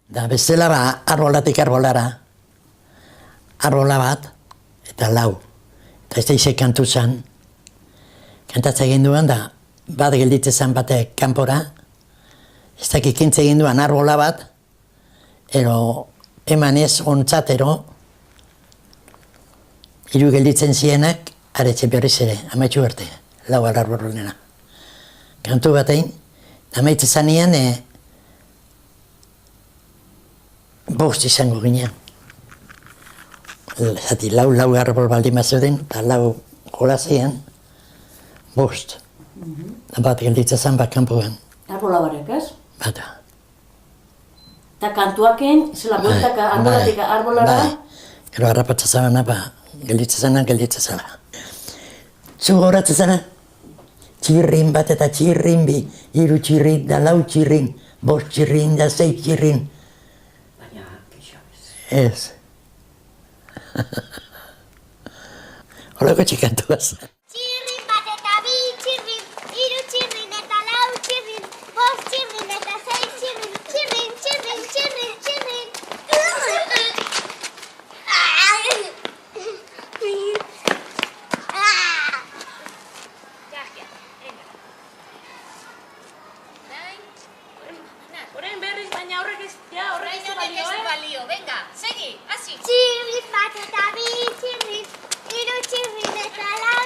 Da bestela ba, arbolatik arbolara. Arbola bat, eta lau. Eta ez da izek kantu zan. Kantatza egin duan da, bat gelditzen zan batek kanpora. Ez da kikintza egin duan arbola bat, ero eman ez ontzatero, hiru gelditzen zienak, aretxe berriz ere, amaitxu arte, lau arbolonena. Kantu batein, amaitzen zanean, bost izango ginean. Zati, lau arbol baldin mazeuden, eta lau jolazean, bost. Bat gelditzen zan bat kanpoan. Arbola barek, ez? Bata. Eta kantuaken, zela bueltaka arbolatik arbolara? Gero harrapatza zabana, gelditzen zana. Zu horatzen zana? Txirrin bat eta txirrin bi, hiru txirrin da lau txirrin, bost txirrin da zei txirrin. Baina, keixabez. Ez. Holako txikantuaz. Txirrin bat eta bi txirrin, hiru txirrin eta lau txirrin, bost txirrin eta zei txirrin, txirrin, txirrin, txirrin, txirrin. Orain berriz, baina horrek ez balio, venga, segi, hasi. Txirrin bat eta bi txirrin, hiru txirrin eta lau